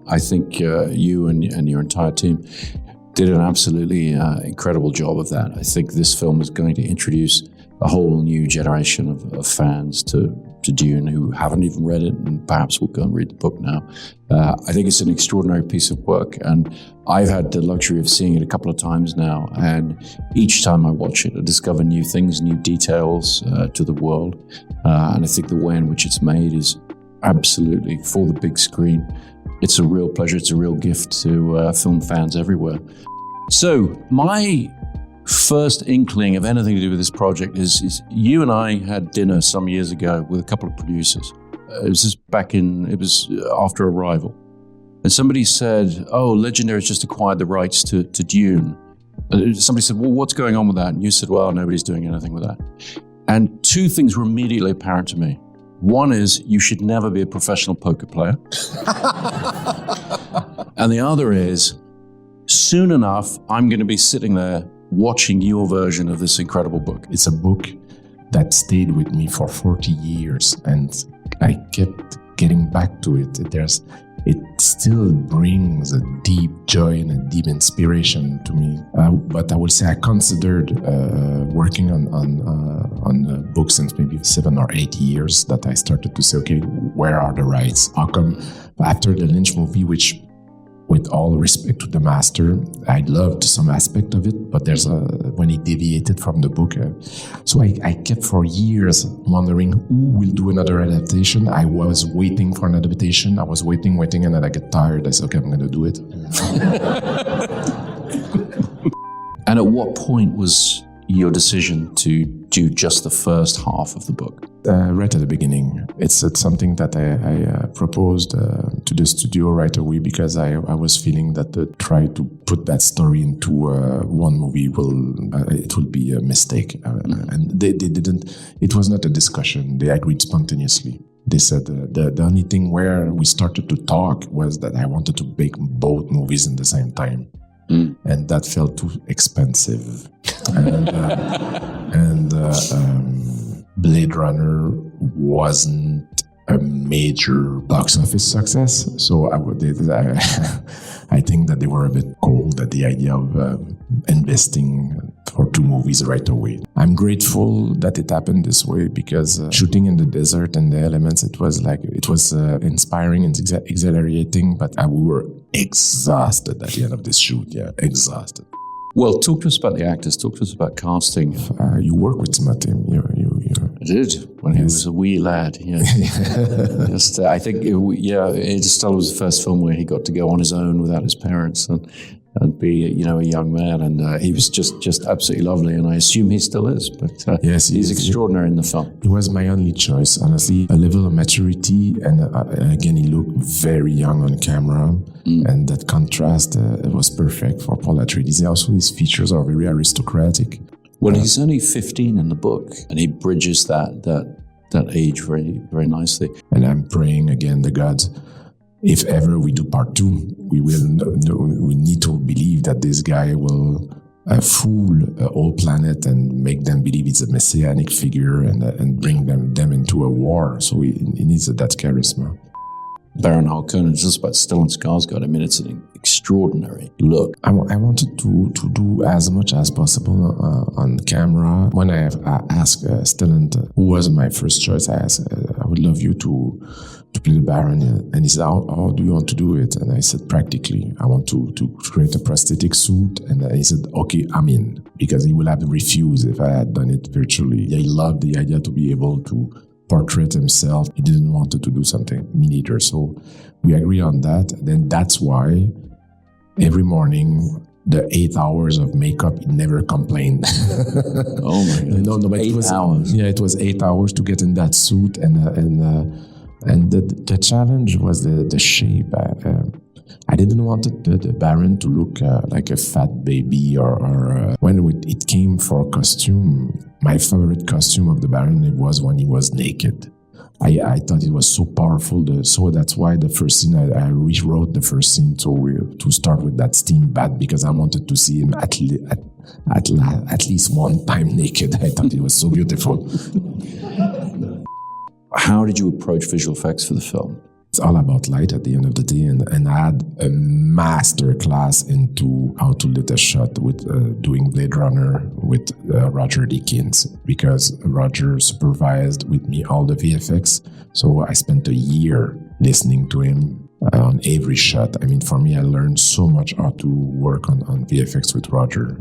I think you and your entire team did an absolutely incredible job of that. I think this film is going to introduce a whole new generation of fans to Dune who haven't even read it and perhaps will go and read the book now. I think it's an extraordinary piece of work, and I've had the luxury of seeing it a couple of times now, and each time I watch it, I discover new things, new details to the world, and I think the way in which it's made is absolutely, for the big screen, it's a real pleasure, it's a real gift to film fans everywhere. So, my first inkling of anything to do with this project is you and I had dinner some years ago with a couple of producers. It was after Arrival. And somebody said, oh, Legendary's just acquired the rights to Dune. Somebody said, well, what's going on with that? And you said, well, nobody's doing anything with that. And two things were immediately apparent to me. One is you should never be a professional poker player. And the other is, soon enough, I'm going to be sitting there watching your version of this incredible book. It's a book that stayed with me for 40 years, and I kept getting back to it. It still brings a deep joy and a deep inspiration to me. But I would say I considered working on the book since maybe 7 or 8 years, that I started to say, okay, where are the rights? How come after the Lynch movie, which, with all respect to the master, I loved some aspect of it, but there's when he deviated from the book. So I kept for years wondering who will do another adaptation. I was waiting for an adaptation. I was waiting, and then I get tired. I said, okay, I'm going to do it. And at what point was your decision to do just the first half of the book? Right at the beginning. It's something that I proposed to the studio right away, because I was feeling that to try to put that story into one movie it will be a mistake. And they didn't. It was not a discussion. They agreed spontaneously. They said the only thing where we started to talk was that I wanted to make both movies in the same time. And that felt too expensive. And Blade Runner wasn't a major box office success. So I think that they were a bit cold at the idea of investing for 2 movies right away. I'm grateful that it happened this way, because shooting in the desert and the elements, it was inspiring and exhilarating, but we were exhausted at the end of this shoot. Yeah, exhausted. Well, talk to us about the actors. Talk to us about casting. You work with Tim. I did when he was a wee lad. Yeah. I think Interstellar was the first film where he got to go on his own without his parents and be a young man, and he was just absolutely lovely, and I assume he still is. But yes, he's extraordinary in the film. He was my only choice, honestly. A level of maturity, and again, he looked very young on camera, and that contrast was perfect for Paul Atreides. Also, his features are very aristocratic. Well, he's only 15 in the book, and he bridges that age very, very nicely. And I'm praying again the gods, if ever we do part 2, we need to believe that this guy will fool a whole planet and make them believe it's a messianic figure and bring them into a war. So he needs that charisma. Baron Harkonnen, just about Stellan Skarsgård. I mean, it's an extraordinary look. I wanted to do as much as possible on camera. When I asked Stellan, who was my first choice, I asked, I would love you to play the Baron. And he said, how do you want to do it? And I said, practically, I want to create a prosthetic suit. And he said, okay, I'm in. Because he would have refused if I had done it virtually. He loved the idea to be able to portrait himself. He didn't want to do something me neither. So we agree on that. Then that's why every morning, the 8 hours of makeup, he never complained. Oh my God. No, but 8 hours. Yeah, it was 8 hours to get in that suit, and the challenge was the shape. I didn't want the Baron to look like a fat baby, or when it came for costume, my favorite costume of the Baron was when he was naked. I thought it was so powerful, so that's why the first scene, I rewrote the first scene to start with that steam bath, because I wanted to see him at least one time naked. I thought it was so beautiful. How did you approach visual effects for the film? It's all about light at the end of the day, and I had a master class into how to lit a shot with doing Blade Runner with Roger Deakins, because Roger supervised with me all the VFX. So I spent a year listening to him on every shot. I mean, for me, I learned so much how to work on VFX with Roger.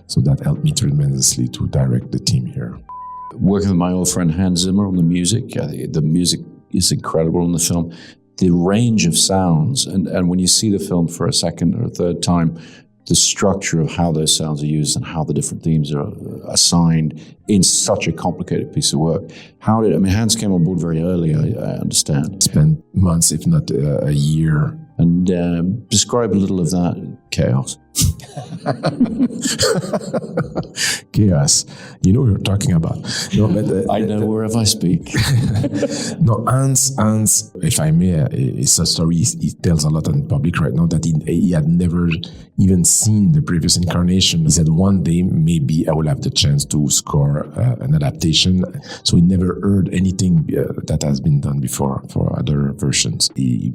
So that helped me tremendously to direct the team here. Working with my old friend Hans Zimmer on the music, the music is incredible in the film. The range of sounds, and when you see the film for a second or a third time, the structure of how those sounds are used and how the different themes are assigned in such a complicated piece of work. Hans came on board very early, I understand. Spent months, if not a year. And describe a little of that chaos. Chaos. You know what you're talking about. No, but, I know wherever I speak. No, Hans, if I may, it's a story he tells a lot in public right now, that he had never even seen the previous incarnation. He said one day maybe I will have the chance to score an adaptation. So he never heard anything that has been done before for other versions. He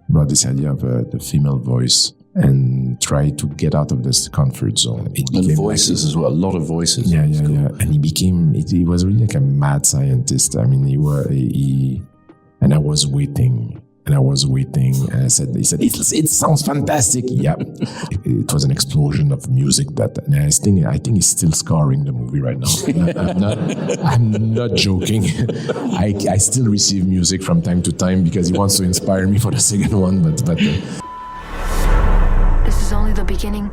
brought this idea of the female voice and try to get out of this comfort zone. And voices as well, a lot of voices. Yeah. And he was really like a mad scientist. I mean, and I was waiting. And I said, he said, it sounds fantastic. Yeah. It was an explosion of music and I think he's still scoring the movie right now. I'm not joking. I still receive music from time to time because he wants to inspire me for the second one, but This is only the beginning.